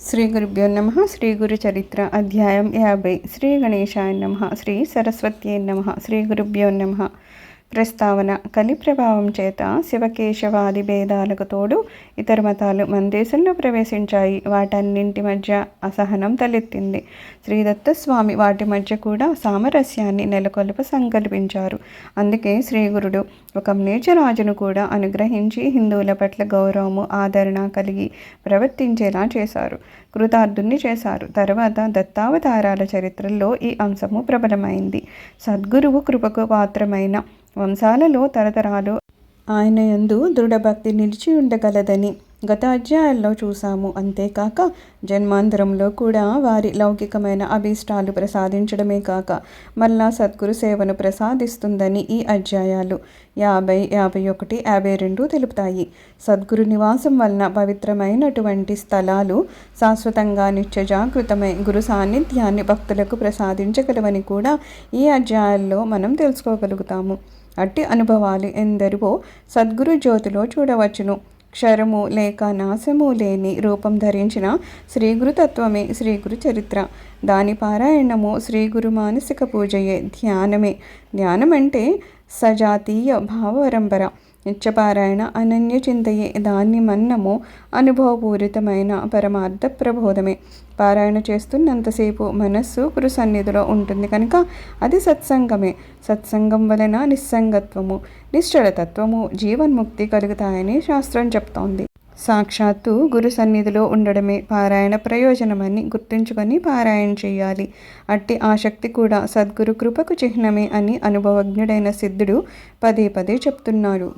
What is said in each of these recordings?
శ్రీ గురుభ్యో నమః. శ్రీ గురు చరిత్ర అధ్యాయం 50. శ్రీ గణేశాయ నమః. శ్రీ సరస్వత్యై నమః. శ్రీ గురుభ్యో నమః. ప్రస్తావన: కలి ప్రభావం చేత శివకేశవాది భేదాలకు తోడు ఇతర మతాలు మన దేశంలో ప్రవేశించాయి. వాటన్నింటి మధ్య అసహనం తలెత్తింది. శ్రీదత్తస్వామి వాటి మధ్య కూడా సామరస్యాన్ని నెలకొల్ప సంకల్పించారు. అందుకే శ్రీగురుడు ఒక మ్లేచ్ఛరాజును కూడా అనుగ్రహించి హిందువుల పట్ల గౌరవము ఆదరణ కలిగి ప్రవర్తించేలా చేశారు. కృతార్థుణ్ణి చేశారు. తర్వాత దత్తావతారాల చరిత్రలో ఈ అంశము ప్రబలమైంది. సద్గురువు కృపకు పాత్రమైన వంశాలలో తరతరాలు ఆయన యందు దృఢభక్తి నిలిచి ఉండగలదని గత అధ్యాయాల్లో చూసాము. అంతేకాక జన్మాంతరంలో కూడా వారి లౌకికమైన అభీష్టాలు ప్రసాదించడమే కాక మళ్ళా సద్గురు సేవను ప్రసాదిస్తుందని ఈ అధ్యాయాలు 50, 51, 52 తెలుపుతాయి. సద్గురు నివాసం వలన పవిత్రమైనటువంటి స్థలాలు శాశ్వతంగా నిత్య జాగృతమై గురు సాన్నిధ్యాన్ని భక్తులకు ప్రసాదించగలవని కూడా ఈ అధ్యాయాల్లో మనం తెలుసుకోగలుగుతాము. అట్టి అనుభవాలు ఎందరివో సద్గురు జ్యోతిలో చూడవచ్చును. క్షరము లేక నాశము లేని రూపం ధరించిన శ్రీగురుతత్వమే శ్రీగురు చరిత్ర. దాని పారాయణము శ్రీగురు మానసిక పూజయే. ధ్యానం అంటే సజాతీయ భావపరంపర. నిత్యపారాయణ అనన్య చింతయే. దాన్ని మన్నము అనుభవపూరితమైన పరమార్థ ప్రబోధమే. పారాయణ చేస్తున్నంతసేపు మనస్సు గురు సన్నిధిలో ఉంటుంది కనుక అది సత్సంగమే. సత్సంగం వలన నిస్సంగత్వము, నిశ్చలతత్వము, జీవన్ముక్తి కలుగుతాయని శాస్త్రం చెప్తోంది. సాక్షాత్తు గురు సన్నిధిలో ఉండడమే పారాయణ ప్రయోజనమని గుర్తుంచుకొని పారాయణ చేయాలి. అట్టి ఆసక్తి కూడా సద్గురు కృపకు చిహ్నమే అని అనుభవజ్ఞుడైన సిద్ధుడు పదే పదే చెప్తున్నాడు.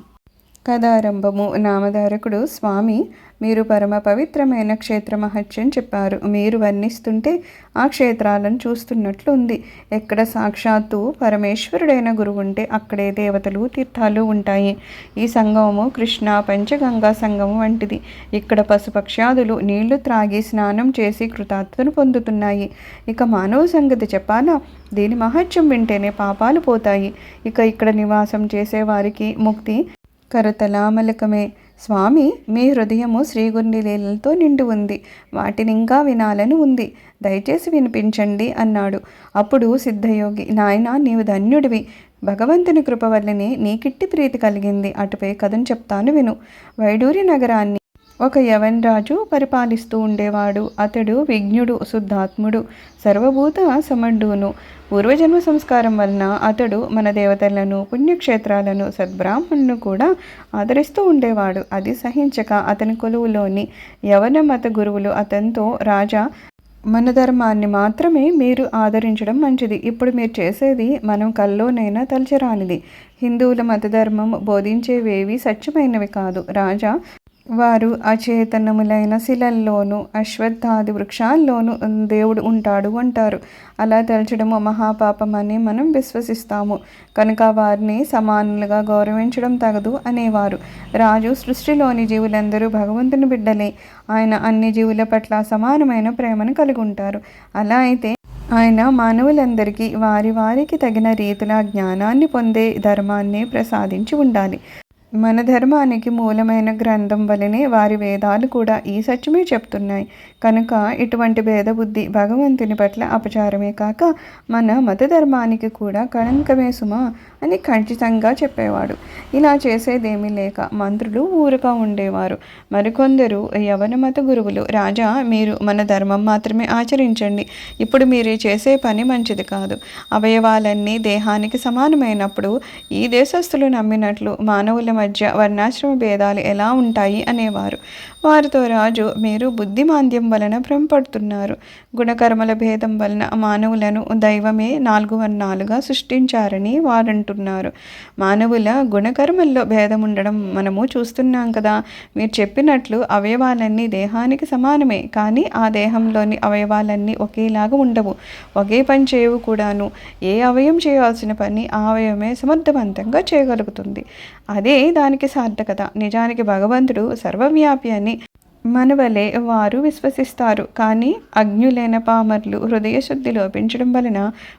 కథారంభము: నామధారకుడు స్వామి మీరు పరమ పవిత్రమైన క్షేత్ర మహత్యం చెప్పారు. మీరు వర్ణిస్తుంటే ఆ క్షేత్రాలను చూస్తున్నట్లు ఉంది. ఎక్కడ సాక్షాత్తు పరమేశ్వరుడైన గురువు ఉంటే అక్కడే దేవతలు, తీర్థాలు ఉంటాయి. ఈ సంగమము కృష్ణ పంచగంగా సంగమం వంటిది. ఇక్కడ పశుపక్ష్యాదులు నీళ్లు త్రాగి స్నానం చేసి కృతార్థను పొందుతున్నాయి. ఇక మానవ సంగతి చెప్పాలా? దీని మహత్యం వింటేనే పాపాలు పోతాయి. ఇక్కడ నివాసం చేసేవారికి ముక్తి కరతలామలకమే. స్వామి మీ హృదయము శ్రీగురుని లీలలతో నిండి ఉంది. వాటిని ఇంకా వినాలని ఉంది. దయచేసి వినిపించండి అన్నాడు. అప్పుడు సిద్ధయోగి, నాయనా నీవు ధన్యుడివి. భగవంతుని కృప వల్లనే నీకిట్టి ప్రీతి కలిగింది. అటుపై కథను చెప్తాను విను. వైడూరి నగరాన్ని ఒక యవన్ రాజు పరిపాలిస్తూ ఉండేవాడు. అతడు విజ్ఞుడు, శుద్ధాత్ముడు, సర్వభూత సమర్థును. పూర్వజన్మ సంస్కారం వలన అతడు మన దేవతలను, పుణ్యక్షేత్రాలను, సద్బ్రాహ్మణులను కూడా ఆదరిస్తూ ఉండేవాడు. అది సహించక అతని కొలువులోని యవన మత గురువులు అతనితో, రాజా మన ధర్మాన్ని మాత్రమే మీరు ఆదరించడం మంచిది. ఇప్పుడు మీరు చేసేది మనం కల్లోనైనా తలచరానిది. హిందువుల మతధర్మం బోధించేవేవి సత్యమైనవి కాదు. రాజా వారు అచేతనములైన శిలల్లోనూ అశ్వత్థాది వృక్షాల్లోనూ దేవుడు ఉంటాడు అంటారు. అలా తలచడము మహాపాపమని మనం విశ్వసిస్తాము. కనుక వారిని సమానులుగా గౌరవించడం తగదు అనేవారు. రాజు సృష్టిలోని జీవులందరూ భగవంతుని బిడ్డలే. ఆయన అన్ని జీవుల పట్ల సమానమైన ప్రేమను కలిగి ఉంటారు. అలా అయితే ఆయన మానవులందరికీ వారి వారికి తగిన రీతిలో జ్ఞానాన్ని పొందే ధర్మాన్ని ప్రసాదించి ఉండాలి. మన ధర్మానికి మూలమైన గ్రంథం వలనే వారి వేదాలు కూడా ఈ సత్యమే చెప్తున్నాయి. కనుక ఇటువంటి భేదబుద్ధి భగవంతుని పట్ల అపచారమే కాక మన మత ధర్మానికి కూడా కళంకమే సుమా అని ఖచ్చితంగా చెప్పేవాడు. ఇలా చేసేదేమీ లేక మంత్రులు ఊరుగా ఉండేవారు. మరికొందరు యవన మత గురువులు, రాజా మీరు మన ధర్మం మాత్రమే ఆచరించండి. ఇప్పుడు మీరు చేసే పని మంచిది కాదు. అవయవాలన్నీ దేహానికి సమానమైనప్పుడు ఈ దేశస్థులు నమ్మినట్లు మానవుల మధ్య వర్ణాశ్రమ భేదాలు ఎలా ఉంటాయి అనేవారు. వారితో రాజు, మీరు బుద్ధిమాంద్యం వలన భ్రమపడుతున్నారు. గుణకర్మల భేదం వలన మానవులను దైవమే 4 వర్ణాలుగా సృష్టించారని వారంటున్నారు. మానవుల గుణకర్మల్లో భేదం ఉండడం మనము చూస్తున్నాం కదా. మీరు చెప్పినట్లు అవయవాలన్నీ దేహానికి సమానమే, కానీ ఆ దేహంలోని అవయవాలన్నీ ఒకేలాగా ఉండవు, ఒకే పని చేయవు కూడాను. ఏ అవయం చేయాల్సిన పని ఆ అవయవమే సమర్థవంతంగా చేయగలుగుతుంది. అదే దానికి సార్థకత. నిజానికి భగవంతుడు సర్వవ్యాపి అని మనవలే వారు విశ్వసిస్తారు. కానీ అజ్ఞులైన పామర్లు హృదయశుద్ధి లోపించడం వలన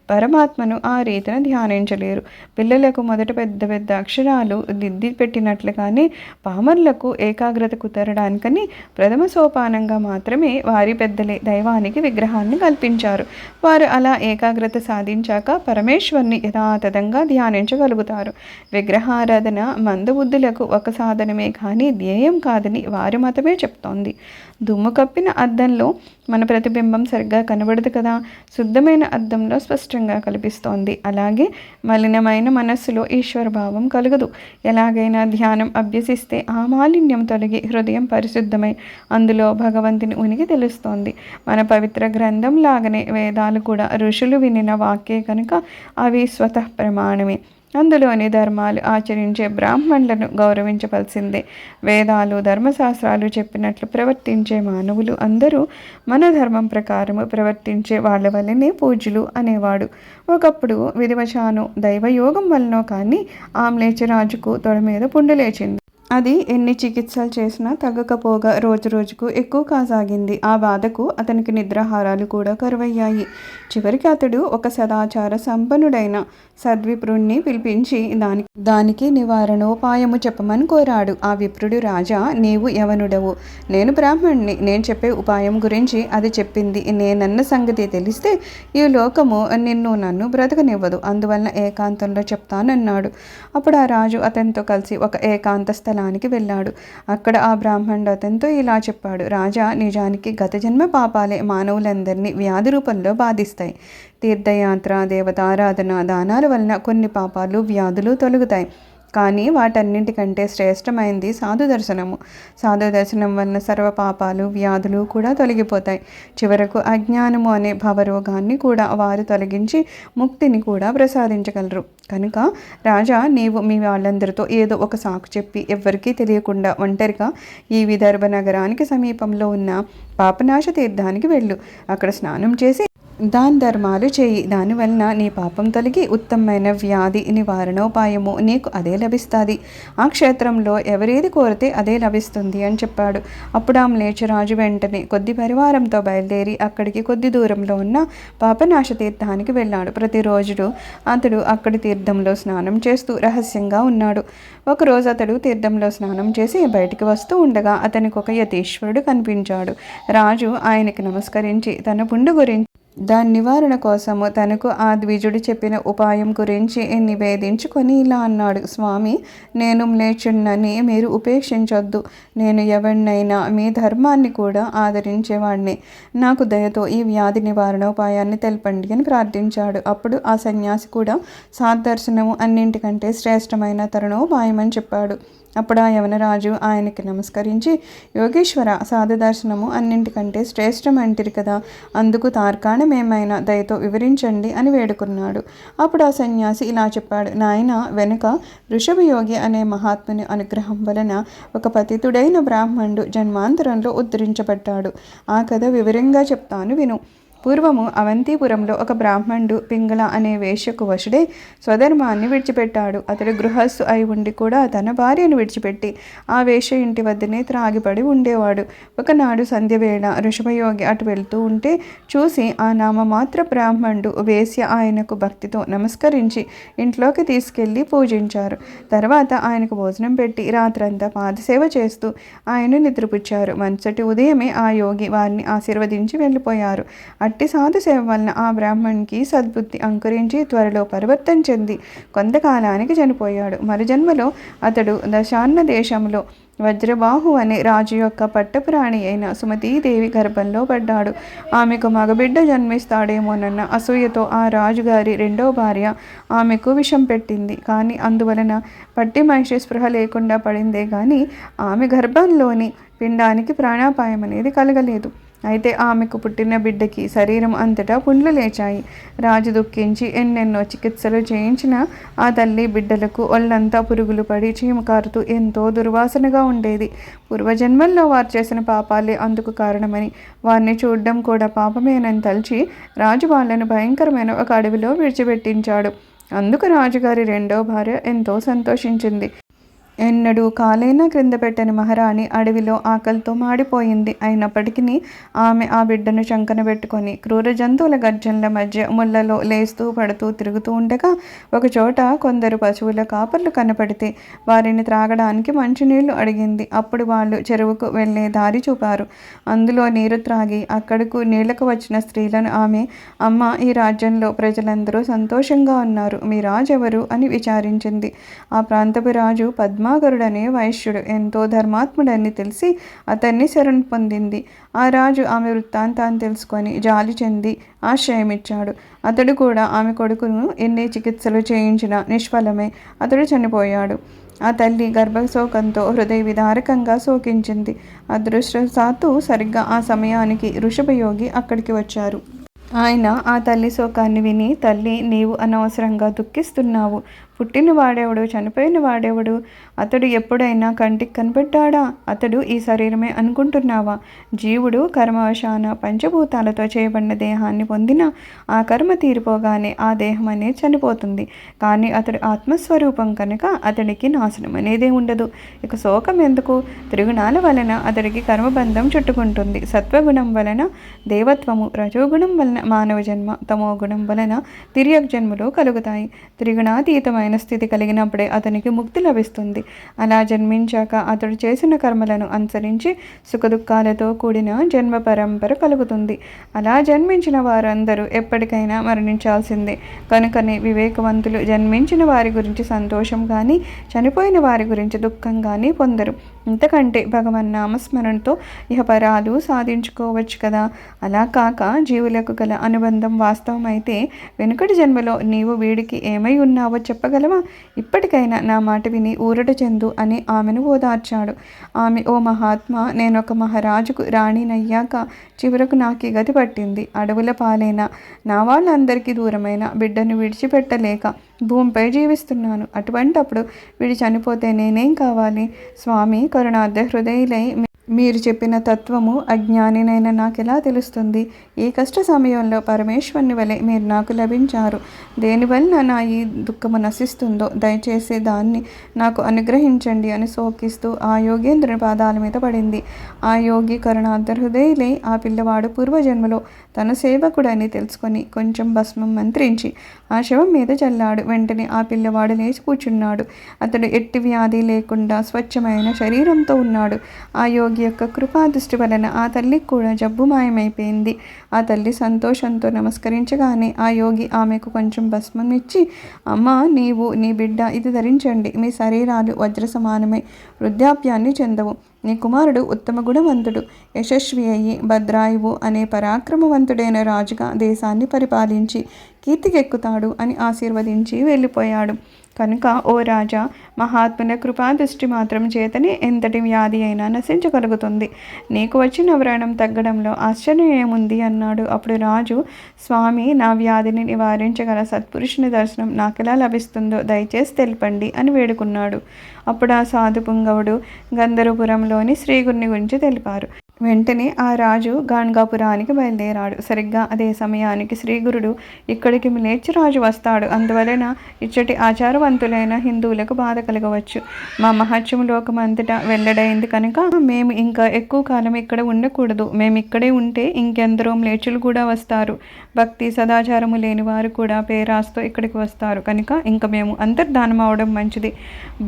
పరమాత్మను ఆ రీతిన ధ్యానించలేరు. పిల్లలకు మొదట పెద్ద పెద్ద అక్షరాలు దిద్ది పెట్టినట్లుగానే పామర్లకు ఏకాగ్రత కుదరడానికని ప్రథమ సోపానంగా మాత్రమే వారి పెద్దలే దైవానికి విగ్రహాన్ని కల్పించారు. వారు అలా ఏకాగ్రత సాధించాక పరమేశ్వరుని యథాతథంగా ధ్యానించగలుగుతారు. విగ్రహారాధన మందబుద్ధులకు ఒక సాధనమే కానీ ధ్యేయం కాదని వారి మతమే చెప్తోంది. దుమ్ము కప్పిన అద్దంలో మన ప్రతిబింబం సరిగ్గా కనబడదు కదా, శుద్ధమైన అద్దంలో స్పష్టంగా కనిపిస్తోంది. అలాగే మలినమైన మనస్సులో ఈశ్వర భావం కలగదు. ఎలాగైనా ధ్యానం అభ్యసిస్తే ఆ మాలిన్యం తొలగి హృదయం పరిశుద్ధమై అందులో భగవంతుని ఉనికి తెలుస్తోంది. మన పవిత్ర గ్రంథం లాగానే వేదాలు కూడా ఋషులు వినిన వాక్యే కనుక అవి స్వతః ప్రమాణమే. అందులోని ధర్మాలు ఆచరించే బ్రాహ్మణులను గౌరవించవలసిందే. వేదాలు ధర్మశాస్త్రాలు చెప్పినట్లు ప్రవర్తించే మానవులు అందరూ మన ధర్మం ప్రకారము ప్రవర్తించే వాళ్ళ వల్లనే పూజ్యులు అనేవాడు. ఒకప్పుడు విధివశానో దైవయోగం వలనో కానీ ఆమ్లేచరాజుకు తొడ మీద పుండు లేచింది. అది ఎన్ని చికిత్సలు చేసినా తగ్గకపోగా రోజు రోజుకు ఎక్కువ కాసాగింది. ఆ బాధకు అతనికి నిద్రాహారాలు కూడా కరువయ్యాయి. చివరికి అతడు ఒక సదాచార సంపన్నుడైన సద్విప్రుణ్ణి పిలిపించి దానికి నివారణోపాయము చెప్పమని కోరాడు. ఆ విప్రుడు, రాజా, నీవు యవనుడవు, నేను బ్రాహ్మణ్ణి. నేను చెప్పే ఉపాయం గురించి అది చెప్పింది. నేనన్న సంగతి తెలిస్తే ఈ లోకము నిన్ను నన్ను బ్రతకనివ్వదు. అందువలన ఏకాంతంలో చెప్తానన్నాడు. అప్పుడు ఆ రాజు అతనితో కలిసి ఒక ఏకాంత స్థలానికి వెళ్ళాడు. అక్కడ ఆ బ్రాహ్మణుడు అతనితో ఇలా చెప్పాడు. రాజా, నిజానికి గత జన్మ పాపాలే మానవులందరినీ వ్యాధి రూపంలో బాధిస్తాయి. తీర్థయాత్ర, దేవతారాధన, దానాల వలన కొన్ని పాపాలు వ్యాధులు తొలగుతాయి. కానీ వాటన్నింటికంటే శ్రేష్టమైంది సాధు దర్శనము. సాధు దర్శనం వలన సర్వ పాపాలు వ్యాధులు కూడా తొలగిపోతాయి. చివరకు అజ్ఞానము అనే భవరోగాన్ని కూడా వారు తొలగించి ముక్తిని కూడా ప్రసాదించగలరు. కనుక రాజా, నీవు మీ వాళ్ళందరితో ఏదో ఒక సాకు చెప్పి ఎవ్వరికీ తెలియకుండా ఒంటరిగా ఈ విదర్భ నగరానికి సమీపంలో ఉన్న పాపనాశ తీర్థానికి వెళ్ళు. అక్కడ స్నానం చేసి దాన ధర్మాలు చేయి. దానివలన నీ పాపం తొలగి ఉత్తమమైన వ్యాధి నివారణోపాయము నీకు అదే లభిస్తుంది. ఆ క్షేత్రంలో ఎవరేది కోరితే అదే లభిస్తుంది అని చెప్పాడు. అప్పుడు ఆ మ్లేచ్ఛరాజు వెంటనే కొద్ది పరివారంతో బయలుదేరి అక్కడికి కొద్ది దూరంలో ఉన్న పాపనాశ తీర్థానికి వెళ్ళాడు. ప్రతిరోజు అతడు అక్కడి తీర్థంలో స్నానం చేస్తూ రహస్యంగా ఉన్నాడు. ఒకరోజు అతడు తీర్థంలో స్నానం చేసి బయటికి వస్తూ ఉండగా అతనికి ఒక యతీశ్వరుడు కనిపించాడు. రాజు ఆయనకి నమస్కరించి తన పుండు గురించి దాని నివారణ కోసము తనకు ఆ ద్విజుడు చెప్పిన ఉపాయం గురించి నివేదించుకొని ఇలా అన్నాడు. స్వామి, నేను మ్లేచ్చుడినని మీరు ఉపేక్షించొద్దు. నేను ఎవరినైనా మీ ధర్మాన్ని కూడా ఆదరించేవాడిని. నాకు దయతో ఈ వ్యాధి నివారణోపాయాన్ని తెలపండి అని ప్రార్థించాడు. అప్పుడు ఆ సన్యాసి కూడా సాదర్శనము అన్నింటికంటే శ్రేష్టమైన తరుణోపాయమని చెప్పాడు. అప్పుడు ఆ యవనరాజు ఆయనకి నమస్కరించి, యోగేశ్వర, సాధు దర్శనము అన్నింటికంటే శ్రేష్టం అంటిరి కదా, అందుకు తార్కాణమేమైనా దయతో వివరించండి అని వేడుకున్నాడు. అప్పుడు ఆ సన్యాసి ఇలా చెప్పాడు. నాయన, వెనుక ఋషభయోగి అనే మహాత్ముని అనుగ్రహం వలన ఒక పతితుడైన బ్రాహ్మణుడు జన్మాంతరంలో ఉద్ధరించబడ్డాడు. ఆ కథ వివరంగా చెప్తాను విను. పూర్వము అవంతిపురంలో ఒక బ్రాహ్మణుడు పింగళ అనే వేశ్యకు వశుడై స్వధర్మాన్ని విడిచిపెట్టాడు. అతడు గృహస్థు అయి ఉండి కూడా తన భార్యను విడిచిపెట్టి ఆ వేశ్య ఇంటి వద్దనే త్రాగిపడి ఉండేవాడు. ఒకనాడు సంధ్యవేళ ఋషభయోగి అటు వెళ్తూ ఉంటే చూసి ఆ నామమాత్ర బ్రాహ్మణుడు వేశ్య ఆయనకు భక్తితో నమస్కరించి ఇంట్లోకి తీసుకెళ్లి పూజించారు. తర్వాత ఆయనకు భోజనం పెట్టి రాత్రంతా పాదసేవ చేస్తూ ఆయన నిద్రపుచ్చారు. మరుసటి ఉదయమే ఆ యోగి వారిని ఆశీర్వదించి వెళ్ళిపోయారు. అట్టి సాధు సేవ వలన ఆ బ్రాహ్మణునికి సద్బుద్ధి అంకురించి త్వరలో పరివర్తన చెంది కొంతకాలానికి చనిపోయాడు. మరుజన్మలో అతడు దశాన్న దేశంలో వజ్రబాహు అనే రాజు యొక్క పట్టపురాణి అయిన సుమతీదేవి గర్భంలో పడ్డాడు. ఆమెకు మగబిడ్డ జన్మిస్తాడేమోనన్న అసూయతో ఆ రాజుగారి రెండో భార్య ఆమెకు విషం పెట్టింది. కానీ అందువలన పట్టి మనిషి స్పృహ లేకుండా పడిందే కానీ ఆమె గర్భంలోని పిండానికి ప్రాణాపాయం అనేది కలగలేదు. అయితే ఆమెకు పుట్టిన బిడ్డకి శరీరం అంతటా పుండ్లు లేచాయి. రాజు దుఃఖించి ఎన్నెన్నో చికిత్సలు చేయించిన ఆ తల్లి బిడ్డలకు ఒళ్ళంతా పురుగులు పడి చీమకారుతూ ఎంతో దుర్వాసనగా ఉండేది. పూర్వజన్మల్లో వారు చేసిన పాపాలే అందుకు కారణమని, వారిని చూడడం కూడా పాపమేనని తలచి రాజు వాళ్ళను భయంకరమైన ఒక అడవిలో విడిచిపెట్టించాడు. అందుకు రాజుగారి రెండో భార్య ఎంతో సంతోషించింది. ఎన్నడూ కాలైనా క్రింద పెట్టని మహారాణి అడవిలో ఆకలితో మాడిపోయింది. అయినప్పటికీ ఆమె ఆ బిడ్డను చంకన పెట్టుకొని క్రూర జంతువుల గర్జనల మధ్య ముళ్లలో లేస్తూ పడుతూ తిరుగుతూ ఉండగా ఒకచోట కొందరు పశువుల కాపర్లు కనపడితే వారిని త్రాగడానికి మంచినీళ్లు అడిగింది. అప్పుడు వాళ్ళు చెరువుకు వెళ్లే దారి చూపారు. అందులో నీరు త్రాగి అక్కడకు నీళ్లకు వచ్చిన స్త్రీలను ఆమె, అమ్మ, ఈ రాజ్యంలో ప్రజలందరూ సంతోషంగా ఉన్నారు, మీ రాజు ఎవరు అని విచారించింది. ఆ ప్రాంతపు రాజు పద్మాకరుడనే వైశ్యుడు, ఎంతో ధర్మాత్ముడని తెలిసి అతన్ని శరణు పొందింది. ఆ రాజు ఆమె వృత్తాంతాన్ని తెలుసుకొని జాలి చెంది ఆశ్రయమిచ్చాడు. అతడు కూడా ఆమె కొడుకును ఎన్ని చికిత్సలు చేయించినా నిష్ఫలమై అతడు చనిపోయాడు. ఆ తల్లి గర్భశోకంతో హృదయ విదారకంగా శోకించింది. అదృష్టవశాత్తు సరిగ్గా ఆ సమయానికి ఋషభయోగి అక్కడికి వచ్చారు. ఆయన ఆ తల్లి శోకాన్ని విని, తల్లి, నీవు అనవసరంగా దుఃఖిస్తున్నావు. పుట్టిన వాడెవడు, చనిపోయిన వాడెవడు? అతడు ఎప్పుడైనా కంటికి కనిపెట్టాడా? అతడు ఈ శరీరమే అనుకుంటున్నావా? జీవుడు కర్మవశాన పంచభూతాలతో చేయబడిన దేహాన్ని పొందిన ఆ కర్మ తీరిపోగానే ఆ దేహం అనేది చనిపోతుంది. కానీ అతడు ఆత్మస్వరూపం కనుక అతడికి నాశనం అనేదే ఉండదు. ఇక శోకం ఎందుకు? త్రిగుణాల వలన అతడికి కర్మబంధం చుట్టుకుంటుంది. సత్వగుణం వలన దేవత్వము, రజోగుణం వలన మానవ జన్మ, తమోగుణం వలన తిర్యక్ జన్మలు కలుగుతాయి. త్రిగుణాతీతమైన స్థితి కలిగినప్పుడే అతనికి ముక్తి లభిస్తుంది. అలా జన్మించాక అతడు చేసిన కర్మలను అనుసరించి సుఖదుఖాలతో కూడిన జన్మ పరంపర కలుగుతుంది. అలా జన్మించిన వారందరూ ఎప్పటికైనా మరణించాల్సిందే. కనుకనే వివేకవంతులు జన్మించిన వారి గురించి సంతోషం కానీ, చనిపోయిన వారి గురించి దుఃఖం కానీ పొందరు. ఇంతకంటే భగవన్ నామస్మరణతో ఇహపరాలు సాధించుకోవచ్చు కదా. అలా కాక జీవులకు గల అనుబంధం వాస్తవమైతే వెనుకటి జన్మలో నీవు వీడికి ఏమై ఉన్నావో చెప్పగలవా? ఇప్పటికైనా నా మాట విని ఊరట చెందు అని ఆమెను ఓదార్చాడు. ఆమె, ఓ మహాత్మా, నేనొక మహారాజుకు రాణినయ్యాక చివరకు నాకు ఈ గతి పట్టింది. అడవుల పాలైన, నా వాళ్ళందరికీ దూరమైన బిడ్డను విడిచిపెట్టలేక భూమిపై జీవిస్తున్నాను. అటువంటప్పుడు వీడు చనిపోతే నేనేం కావాలి? స్వామి, కరుణార్థ హృదయులై మీరు చెప్పిన తత్వము అజ్ఞానినైన నాకెలా తెలుస్తుంది? ఈ కష్ట సమయంలో పరమేశ్వరుని వలె మీరు నాకు లభించారు. దేనివల్ల నా ఈ దుఃఖము నశిస్తుందో దయచేసి దాన్ని నాకు అనుగ్రహించండి అని శోకిస్తూ ఆ యోగేంద్రుని పాదాల మీద పడింది. ఆ యోగి కరుణార్థ హృదయులై ఆ పిల్లవాడు పూర్వజన్మలో తన సేవకుడని తెలుసుకొని కొంచెం భస్మం మంత్రించి ఆ శవం మీద చల్లాడు. వెంటనే ఆ పిల్లవాడు లేచి కూర్చున్నాడు. అతడు ఎట్టి వ్యాధి లేకుండా స్వచ్ఛమైన శరీరంతో ఉన్నాడు. ఆ యోగి యొక్క కృపాదృష్టి వలన ఆ తల్లికి కూడా జబ్బు మాయమైపోయింది. ఆ తల్లి సంతోషంతో నమస్కరించగానే ఆ యోగి ఆమెకు కొంచెం భస్మం ఇచ్చి, అమ్మ, నీవు, నీ బిడ్డ ఇది ధరించండి. మీ శరీరాలు వజ్ర సమానమై వృద్ధాప్యాన్ని చెందవు. నీ కుమారుడు ఉత్తమ గుణవంతుడు, యశస్వి అయ్యి భద్రాయువు అనే పరాక్రమవంతుడైన రాజుగా దేశాన్ని పరిపాలించి కీర్తికెక్కుతాడు అని ఆశీర్వదించి వెళ్ళిపోయాడు. కనుక ఓ రాజా, మహాత్ముల కృపాదృష్టి మాత్రం చేతనే ఎంతటి వ్యాధి అయినా నశించగలుగుతుంది. నీకు వచ్చిన వ్రణం తగ్గడంలో ఆశ్చర్యం ఏముంది అన్నాడు. అప్పుడు రాజు, స్వామి, నా వ్యాధిని నివారించగల సత్పురుషుని దర్శనం నాకెలా లభిస్తుందో దయచేసి తెలపండి అని వేడుకున్నాడు. అప్పుడు ఆ సాధు పుంగవుడు గంధర్వపురంలోని శ్రీగురుని గురించి తెలిపారు. వెంటనే ఆ రాజు గాణగాపురానికి బయలుదేరాడు. సరిగ్గా అదే సమయానికి శ్రీగురుడు ఇక్కడికి మ్లేచ్ఛరాజు వస్తాడు. అందువలన ఇచ్చటి ఆచారవంతులైన హిందువులకు బాధ కలగవచ్చు. మా మహత్యం లోకమంతటా వెల్లడైంది కనుక మేము ఇంకా ఎక్కువ కాలం ఇక్కడ ఉండకూడదు. మేము ఇక్కడే ఉంటే ఇంకెందరో మ్లేచ్చులు కూడా వస్తారు. భక్తి సదాచారము లేని వారు కూడా పేరాస్తో ఇక్కడికి వస్తారు. కనుక ఇంక మేము అంతర్ధానం అవడం మంచిది.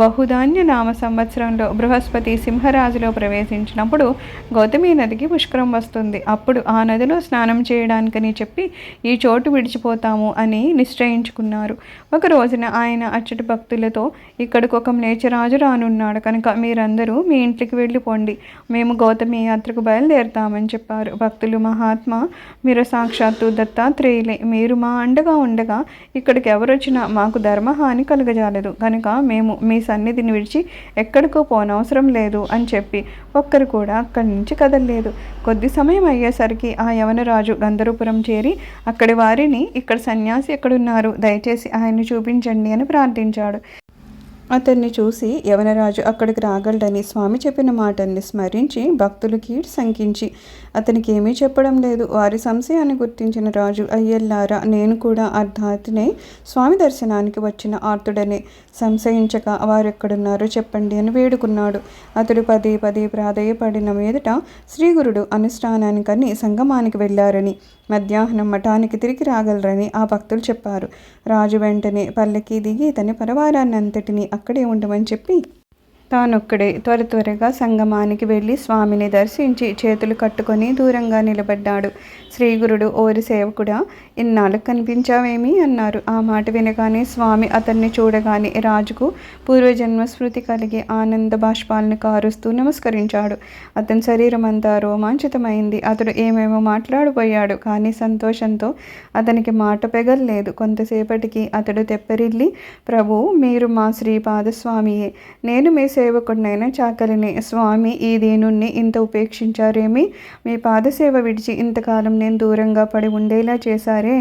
బహుధాన్య నామ సంవత్సరంలో బృహస్పతి సింహరాజులో ప్రవేశించినప్పుడు గౌతమి నదికి పుష్కరం వస్తుంది. అప్పుడు ఆ నదిలో స్నానం చేయడానికని చెప్పి ఈ చోటు విడిచిపోతాము అని నిశ్చయించుకున్నారు. ఒక రోజున ఆయన అచ్చటి భక్తులతో, ఇక్కడికి ఒక మ్లేచ్ఛరాజు రానున్నాడు కనుక మీరందరూ మీ ఇంటికి వెళ్ళిపోండి. మేము గౌతమి యాత్రకు బయలుదేరుతామని చెప్పారు. భక్తులు, మహాత్మా, మీరు సాక్షాత్తు దత్తాత్రేయులే. మీరు మా అండగా ఉండగా ఇక్కడికి ఎవరొచ్చినా మాకు ధర్మహాని కలగజాలదు. కనుక మేము మీ సన్నిధిని విడిచి ఎక్కడికో పోనవసరం లేదు అని చెప్పి ఒక్కరు కూడా అక్కడి నుంచి కదలలేదు. కొద్ది సమయం అయ్యేసరికి ఆ యవనరాజు గంధర్వపురం చేరి అక్కడి వారిని, ఇక్కడ సన్యాసి ఎక్కడున్నారు, దయచేసి ఆయన్ని చూపించండి అని ప్రార్థించాడు. అతన్ని చూసి యవనరాజు అక్కడికి రాగలడని స్వామి చెప్పిన మాటల్ని స్మరించి భక్తులు కీడు శంకించి అతనికి ఏమీ చెప్పడం లేదు. వారి సంశయాన్ని గుర్తించిన రాజు, అయ్యల్లారా, నేను కూడా అర్ధాతినే స్వామి దర్శనానికి వచ్చిన ఆర్తుడనే. సంశయించక వారెక్కడున్నారో చెప్పండి అని వేడుకున్నాడు. అతడు పదే పదే ప్రాధేయపడిన మీదట శ్రీగురుడు అనుష్ఠానానికని సంగమానికి వెళ్ళారని, మధ్యాహ్నం మఠానికి తిరిగి రాగలరని ఆ భక్తులు చెప్పారు. రాజు వెంటనే పల్లకి దిగి తన పరివారాన్నంతటినీ అక్కడే ఉండమని చెప్పి తానొక్కడే త్వరగా సంగమానికి వెళ్ళి స్వామిని దర్శించి చేతులు కట్టుకొని దూరంగా నిలబడ్డాడు. శ్రీగురుడు, ఓరి సేవకుడా, ఇన్నాళ్ళకు కనిపించావేమి అన్నారు. ఆ మాట వినగానే స్వామి అతన్ని చూడగానే రాజుకు పూర్వజన్మ స్మృతి కలిగి ఆనంద బాష్పాలను కారుస్తూ నమస్కరించాడు. అతని శరీరం అంతా రోమాంచితమైంది. అతడు ఏమేమో మాట్లాడబోయాడు, కానీ సంతోషంతో అతనికి మాట పెగల్లేదు. కొంతసేపటికి అతడు తెప్పరిల్లి, ప్రభు, మీరు మా శ్రీపాదస్వామియే, నేను మీ సేవకుడినైన చాకలిని. స్వామి, ఈ దీనుణ్ణి ఇంత ఉపేక్షించారేమి? మీ పాదసేవ విడిచి ఇంతకాలం నేను దూరంగా పడి ఉండేలా చేశారే.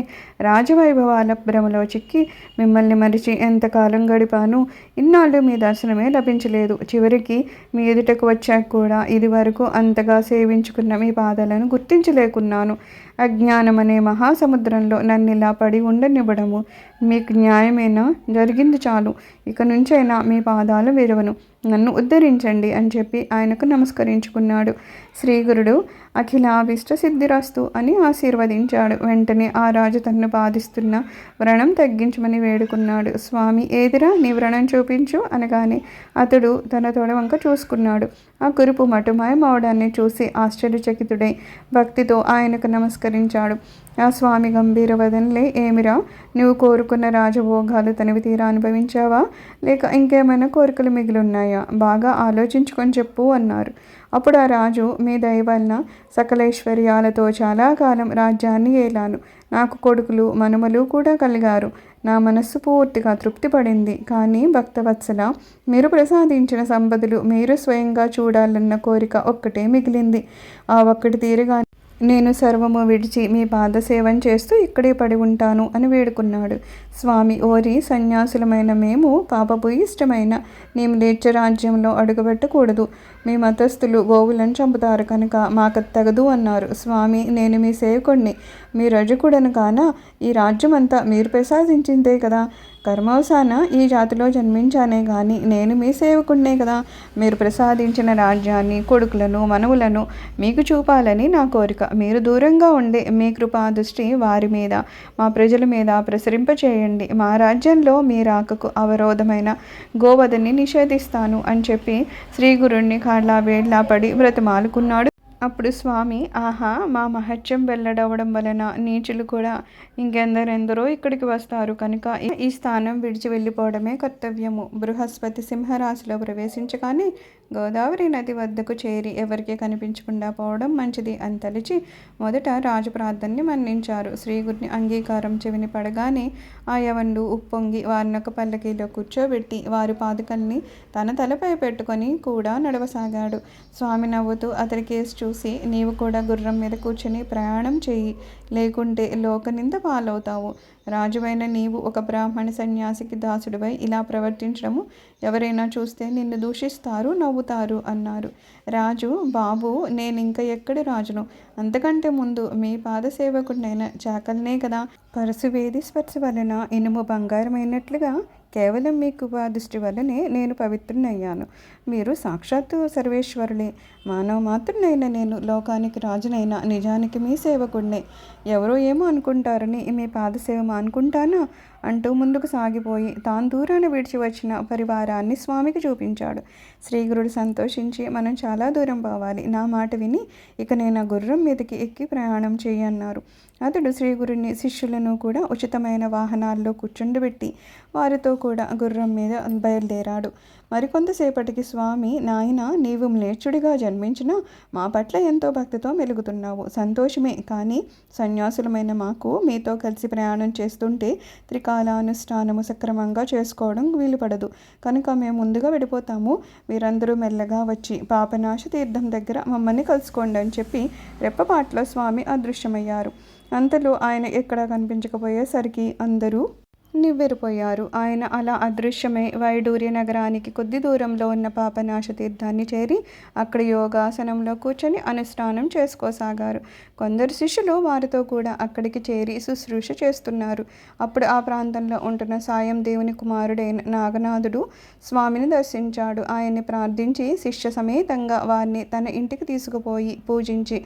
రాజవైభవాల భ్రమలో చిక్కి మిమ్మల్ని మరిచి ఎంతకాలం గడిపాను. ఇన్నాళ్ళు మీ దర్శనమే లభించలేదు. చివరికి మీ ఎదుటకు వచ్చాక కూడా ఇది వరకు అంతగా సేవించుకున్న మీ పాదాలను గుర్తించలేకున్నాను. అజ్ఞానం అనే మహాసముద్రంలో నన్నిలా పడి ఉండనివ్వడము మీకు న్యాయమేనా? జరిగింది చాలు. ఇక నుంచైనా మీ పాదాలు విరవను. నన్ను ఉద్ధరించండి అని చెప్పి ఆయనకు నమస్కరించుకున్నాడు. శ్రీగురుడు అఖిలాభిష్ట సిద్ధిరస్తు అని ఆశీర్వదించాడు. వెంటనే ఆ రాజు తన్ను బాధిస్తున్న వ్రణం తగ్గించమని వేడుకున్నాడు. స్వామి, ఏదిరా నీ వ్రణం చూపించు అనగానే అతడు తన తొడ వంక చూసుకున్నాడు. ఆ కురుపు మటుమాయమవడాన్ని చూసి ఆశ్చర్యచకితుడై భక్తితో ఆయనకు నమస్కరించాడు. ఆ స్వామి గంభీర వదనలే, ఏమిరా, నువ్వు కోరుకున్న రాజభోగాలు తనివి తీరా అనుభవించావా, లేక ఇంకేమైనా కోరికలు మిగిలిన్నాయా? బాగా ఆలోచించుకొని చెప్పు అన్నారు. అప్పుడు ఆ రాజు, మీ దయ వలన సకలైశ్వర్యాలతో చాలా కాలం రాజ్యాన్ని ఏలాను. నాకు కొడుకులు మనుమలు కూడా కలిగారు. నా మనస్సు పూర్తిగా తృప్తిపడింది. కానీ భక్తవత్సల, మీరు ప్రసాదించిన సంపదలు మీరు స్వయంగా చూడాలన్న కోరిక ఒక్కటే మిగిలింది. ఆ ఒక్కటి తీరగా నేను సర్వము విడిచి మీ పాదసేవం చేస్తూ ఇక్కడే పడి ఉంటాను అని వేడుకున్నాడు. స్వామి, ఓరి సన్యాసులమైన మేము పాపభూయిష్టమైన నీ మ్లేచ్ఛ రాజ్యంలో అడుగుపెట్టకూడదు. మీ మతస్థులు గోవులను చంపుతారు కనుక మాకు తగదు అన్నారు. స్వామి, నేను మీ సేవకుడిని, మీ రజకుడను కానా? ఈ రాజ్యమంతా మీరు ప్రసాదించిందే కదా. కర్మవశాన ఈ జాతిలో జన్మించానే గాని నేను మీ సేవకుడినే కదా. మీరు ప్రసాదించిన రాజ్యాన్ని, కొడుకులను, మనవులను మీకు చూపాలని నా కోరిక. మీరు దూరంగా ఉండే మీ కృపా దృష్టి వారి మీద, మా ప్రజల మీద ప్రసరింపచేయండి. మా రాజ్యంలో మీ రాకకు అవరోధమైన గోవధని నిషేధిస్తాను అని చెప్పి శ్రీగురుణ్ణి కాళ్ళ వేళ్ళ పడి బ్రతిమాలుకున్నాడు. అప్పుడు స్వామి, ఆహా, మా మహత్యం వెల్లడవడం వలన నీచులు కూడా ఇంకెందరెందరో ఇక్కడికి వస్తారు కనుక ఈ స్థానం విడిచి వెళ్ళిపోవడమే కర్తవ్యము. బృహస్పతి సింహరాశిలో ప్రవేశించగానే గోదావరి నది వద్దకు చేరి ఎవరికీ కనిపించకుండా పోవడం మంచిది అని తలిచి మొదట రాజు ప్రార్థనని మన్నించారు. శ్రీగురిని అంగీకారం చెవిని పడగానే ఆ యవనుడు ఉప్పొంగి వారినొక పల్లకీలో కూర్చోబెట్టి వారి పాదుకల్ని తన తలపై పెట్టుకొని కూడా నడవసాగాడు. స్వామి నవ్వుతూ అతడి కేసు చూసి, నీవు కూడా గుర్రం మీద కూర్చొని ప్రయాణం చెయ్యి, లేకుంటే లోకనింద పాలవుతావు. రాజువైన నీవు ఒక బ్రాహ్మణ సన్యాసికి దాసుడివై ఇలా ప్రవర్తించడము ఎవరైనా చూస్తే నిన్ను దూషిస్తారు, నవ్వుతారు అన్నారు. రాజు, బాబు, నేనింక ఎక్కడి రాజును? అంతకంటే ముందు మీ పాదసేవకుడినైన చాకల్నే కదా. పరశువేది స్పర్శ వలన ఇనుము బంగారమైనట్లుగా కేవలం మీ కృపా దృష్టి వల్లనే నేను పవిత్రునయ్యాను. మీరు సాక్షాత్తు సర్వేశ్వరులే. మానవ మాత్రునైన నేను లోకానికి రాజునైనా నిజానికి మీ సేవకుడినే. ఎవరో ఏమో అనుకుంటారని మీ పాదసేవ మానుకుంటానా అంటూ ముందుకు సాగిపోయి తాను దూరాన్ని విడిచి వచ్చిన పరివారాన్ని స్వామికి చూపించాడు. శ్రీగురుడు సంతోషించి, మనం చాలా దూరం పోవాలి, నా మాట విని ఇక నేను ఆ గుర్రం మీదకి ఎక్కి ప్రయాణం చేయన్నారు. అతడు శ్రీగురుని శిష్యులను కూడా ఉచితమైన వాహనాల్లో కూర్చుండబెట్టి వారితో కూడా గుర్రం మీద బయలుదేరాడు. మరికొంతసేపటికి స్వామి, నాయన, నీవు మ్లేచ్ఛుడిగా జన్మించినా మా పట్ల ఎంతో భక్తితో మెలుగుతున్నావు, సంతోషమే. కానీ సన్యాసులమైన మాకు మీతో కలిసి ప్రయాణం చేస్తుంటే త్రికాలానుష్ఠానము సక్రమంగా చేసుకోవడం వీలుపడదు కనుక మేము ముందుగా విడిపోతాము. మీరందరూ మెల్లగా వచ్చి పాపనాశ తీర్థం దగ్గర మమ్మల్ని కలుసుకోండి అని చెప్పి రెప్పపాట్లో స్వామి అదృశ్యమయ్యారు. అంతలో ఆయన ఎక్కడా కనిపించకపోయేసరికి అందరూ నివ్వెరపోయారు. ఆయన అలా అదృశ్యమై వైడూర్య నగరానికి కొద్ది దూరంలో ఉన్న పాపనాశ తీర్థాన్ని చేరి అక్కడ యోగాసనంలో కూర్చొని అనుష్ఠానం చేసుకోసాగారు. కొందరు శిష్యులు వారితో కూడా అక్కడికి చేరి శుశ్రూష చేస్తున్నారు. అప్పుడు ఆ ప్రాంతంలో ఉంటున్న సాయం దేవుని కుమారుడైన నాగనాథుడు స్వామిని దర్శించాడు. ఆయన్ని ప్రార్థించి శిష్య సమేతంగా వారిని తన ఇంటికి తీసుకుపోయి పూజించి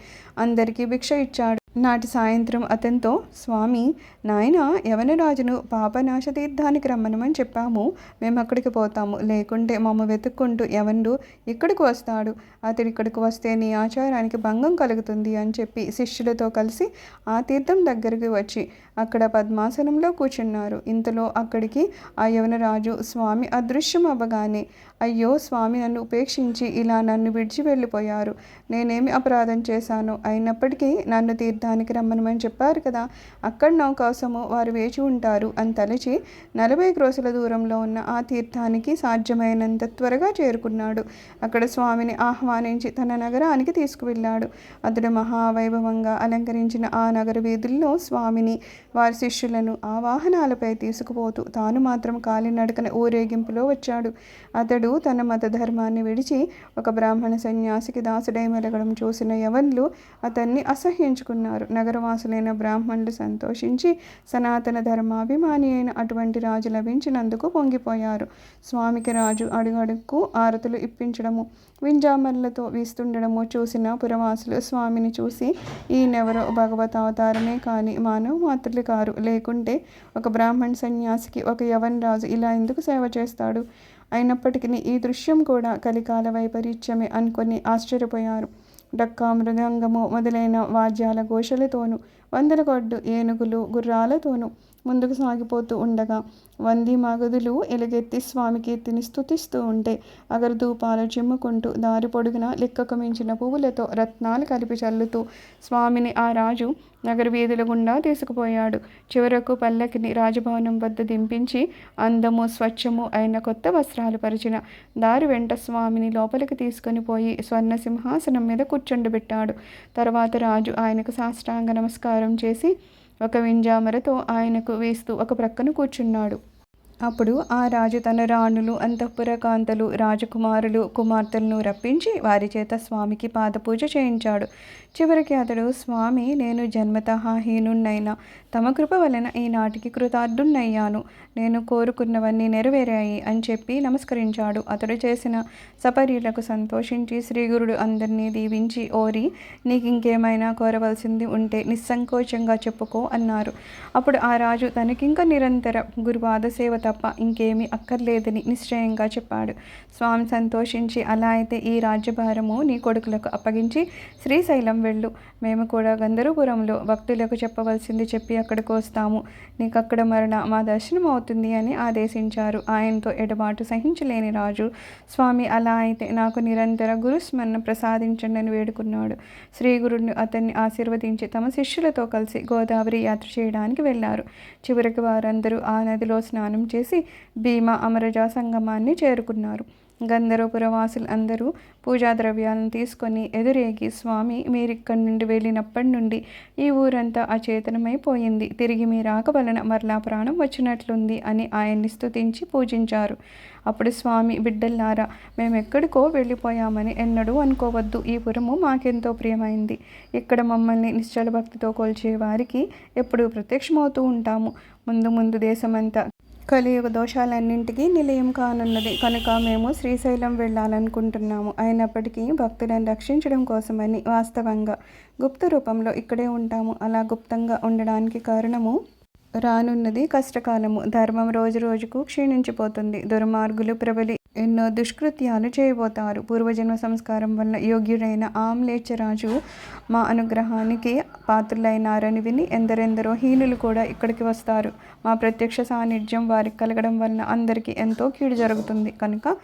అందరికీ భిక్ష ఇచ్చాడు. నాటి సాయంత్రం అతనితో, స్వామి, నాయన యవనరాజును పాపనాశ తీర్థానికి రమ్మనమని చెప్పాము. మేము అక్కడికి పోతాము, లేకుంటే మమ్మ వెతుక్కుంటూ యవనుడు ఇక్కడికి వస్తాడు. అతడు ఇక్కడికి వస్తే నీ ఆచారానికి భంగం కలుగుతుంది అని చెప్పి శిష్యులతో కలిసి ఆ తీర్థం దగ్గరికి వచ్చి అక్కడ పద్మాసనంలో కూర్చున్నారు. ఇంతలో అక్కడికి ఆ యవనరాజు స్వామి అదృశ్యం అవ్వగానే, అయ్యో స్వామి, నన్ను ఉపేక్షించి ఇలా నన్ను విడిచి వెళ్ళిపోయారు. నేనేమి అపరాధం చేశాను? అయినప్పటికీ నన్ను తీర్థానికి రమ్మనమని చెప్పారు కదా, అక్కడ నా కోసము వారు వేచి ఉంటారు అని తలచి 40 క్రోసుల దూరంలో ఉన్న ఆ తీర్థానికి సాధ్యమైనంత త్వరగా చేరుకున్నాడు. అక్కడ స్వామిని ఆహ్వానించి తన నగరానికి తీసుకువెళ్ళాడు. అతడు మహావైభవంగా అలంకరించిన ఆ నగర వీధుల్లో స్వామిని, వారి శిష్యులను ఆ వాహనాలపై తీసుకుపోతూ తాను మాత్రం కాలినడకన ఊరేగింపులో వచ్చాడు. అతడు తన మత ధర్మాన్ని విడిచి ఒక బ్రాహ్మణ సన్యాసికి దాసుడై మెలగడం చూసిన యవనులు అతన్ని అసహ్యించుకున్నారు. నగరవాసులైన బ్రాహ్మణులు సంతోషించి సనాతన ధర్మాభిమాని అయిన అటువంటి రాజు లభించినందుకు పొంగిపోయారు. స్వామికి రాజు అడుగడుక్కు ఆరతులు ఇప్పించడము, వింజామర్లతో వీస్తుండడము చూసిన పురవాసులు స్వామిని చూసి, ఈయనెవరో భగవత్ అవతారమే కానీ మానవ మాత్రులు కారు, లేకుంటే ఒక బ్రాహ్మణ సన్యాసికి ఒక యవన్ రాజు ఇలా ఎందుకు సేవ చేస్తాడు? అయినప్పటికీ ఈ దృశ్యం కూడా కలికాల వైపరీత్యమే అనుకొని ఆశ్చర్యపోయారు. డక్కా, మృదంగము మొదలైన వాద్యాల ఘోషలతోనూ, వందల కొడ్డు ఏనుగులు గుర్రాలతోనూ ముందుకు సాగిపోతూ ఉండగా వంది మగధులు ఎలుగెత్తి స్వామి కీర్తిని స్తుతిస్తూ ఉంటే అగరధూపాలు చిమ్ముకుంటూ దారి పొడుగున లెక్కకు మించిన పువ్వులతో రత్నాలు కలిపి చల్లుతూ స్వామిని ఆ రాజు నగర వీధుల గుండా తీసుకుపోయాడు. చివరకు పల్లకిని రాజభవనం వద్ద దింపించి అందము స్వచ్ఛము అయిన కొత్త వస్త్రాలు పరిచిన దారి వెంట స్వామిని లోపలికి తీసుకొని పోయి స్వర్ణ సింహాసనం మీద కూర్చుండబెట్టాడు. తర్వాత రాజు ఆయనకు సాష్టాంగ నమస్కారం చేసి ఒక వింజామరతో ఆయనకు వేస్తూ ఒక ప్రక్కన కూర్చున్నాడు. అప్పుడు ఆ రాజు తన రాణులు, అంతఃపుర కాంతలు, రాజకుమారులు, కుమార్తెలను రప్పించి వారి చేత స్వామికి పాదపూజ చేయించాడు. చివరికి అతడు, స్వామి, నేను జన్మతః హీనున్నైనా తమ కృప వలన ఈనాటికి కృతార్థున్నయ్యాను. నేను కోరుకున్నవన్నీ నెరవేరాయి అని చెప్పి నమస్కరించాడు. అతడు చేసిన సపర్యలకు సంతోషించి శ్రీగురుడు అందరినీ దీవించి, ఓరి, నీకు ఇంకేమైనా కోరవలసింది ఉంటే నిస్సంకోచంగా చెప్పుకో అన్నారు. అప్పుడు ఆ రాజు తనకింక నిరంతర గురుపాద సేవ తప్ప ఇంకేమీ అక్కర్లేదని నిశ్చయంగా చెప్పాడు. స్వామి సంతోషించి, అలా అయితే ఈ రాజ్యభారము నీ కొడుకులకు అప్పగించి శ్రీశైలం వెళ్ళు. మేము కూడా గంధర్వపురంలో భక్తులకు చెప్పవలసింది చెప్పి అక్కడికి వస్తాము. నీకు అక్కడ మరణ మా దర్శనం అవుతుంది అని ఆదేశించారు. ఆయనతో ఎడబాటు సహించలేని రాజు, స్వామి, అలా అయితే నాకు నిరంతర గురుస్మరణ ప్రసాదించండి అని వేడుకున్నాడు. శ్రీగురుడు అతన్ని ఆశీర్వదించి తమ శిష్యులతో కలిసి గోదావరి యాత్ర చేయడానికి వెళ్ళారు. చివరికి వారందరూ ఆ నదిలో స్నానం చేసి భీమా అమరజా సంగమాన్ని చేరుకున్నారు. గంధర్వపుర వాసులు అందరూ పూజా ద్రవ్యాలను తీసుకొని ఎదురేగి, స్వామి, మీరిక్కడి నుండి వెళ్ళినప్పటి నుండి ఈ ఊరంతా అచేతనమైపోయింది. తిరిగి మీ రాక వలన మరలా ప్రాణం వచ్చినట్లుంది అని ఆయన్ని స్తుతించి పూజించారు. అప్పుడు స్వామి, బిడ్డల్లారా, మేమెక్కడికో వెళ్ళిపోయామని ఎన్నడూ అనుకోవద్దు. ఈ పురము మాకెంతో ప్రియమైంది. ఇక్కడ మమ్మల్ని నిశ్చల భక్తితో కొల్చే వారికి ఎప్పుడూ ప్రత్యక్షమవుతూ ఉంటాము. ముందు ముందు దేశమంతా కలియుగ దోషాలన్నింటికీ నిలయం కానున్నది కనుక మేము శ్రీశైలం వెళ్ళాలనుకుంటున్నాము. అయినప్పటికీ భక్తులను రక్షించడం కోసమని వాస్తవంగా గుప్త రూపంలో ఇక్కడే ఉంటాము. అలా గుప్తంగా ఉండడానికి కారణము, రానున్నది కష్టకాలము. ధర్మం రోజు రోజుకు క్షీణించిపోతుంది. దుర్మార్గులు ప్రబలి ఎన్నో దుష్కృత్యాలు చేయబోతారు. పూర్వజన్మ సంస్కారం వల్ల యోగ్యుడైన ఆమ్లేచ్చరాజు మా అనుగ్రహానికి పాత్రులైనారని విని ఎందరెందరో హీనులు కూడా ఇక్కడికి వస్తారు. మా ప్రత్యక్ష సాన్నిధ్యం వారికి కలగడం వలన అందరికీ ఎంతో కీడు జరుగుతుంది కనుక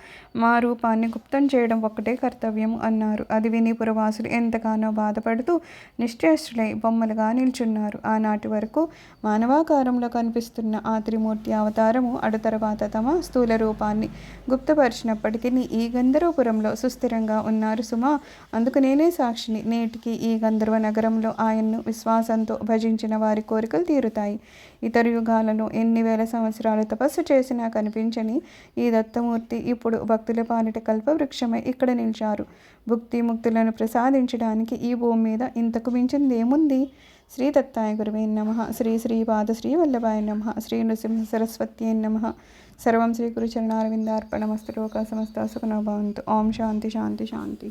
మా రూపాన్ని గుప్తం చేయడం ఒక్కటే కర్తవ్యం అన్నారు. అది విని పురవాసులు ఎంతగానో బాధపడుతూ నిశ్చేష్టులై బొమ్మలుగా నిల్చున్నారు. ఆనాటి వరకు మానవాకారంలో కనిపిస్తున్న ఆ త్రిమూర్తి అవతారము అడు తర్వాత తమ స్థూల రూపాన్ని గుప్త పరిచినప్పటికీ ఈ గంధర్వపురంలో సుస్థిరంగా ఉన్నారు సుమా. అందుకు నేనే సాక్షిని. నేటికి ఈ గంధర్వ నగరంలో ఆయన్ను విశ్వాసంతో భజించిన వారి కోరికలు తీరుతాయి. ఇతర యుగాలలో ఎన్ని వేల సంవత్సరాలు తపస్సు చేసినా కనిపించని ఈ దత్తమూర్తి ఇప్పుడు భక్తుల పాలిట కల్పవృక్షమై ఇక్కడ నిలిచారు. భుక్తి ముక్తులను ప్రసాదించడానికి ఈ భూమి మీద ఇంతకు మించింది ఏముంది? శ్రీ దత్తాయ గురువే నమః. శ్రీ శ్రీపాద శ్రీ వల్లభాయ నమః. శ్రీ నృసింహ సరస్వత్యై నమః. సర్వం శ్రీ గురు చరణారవిందార్పణమస్తు. లోకా సమస్తా సుఖినో భవంతు. ఓం శాంతి శాంతి శాంతి.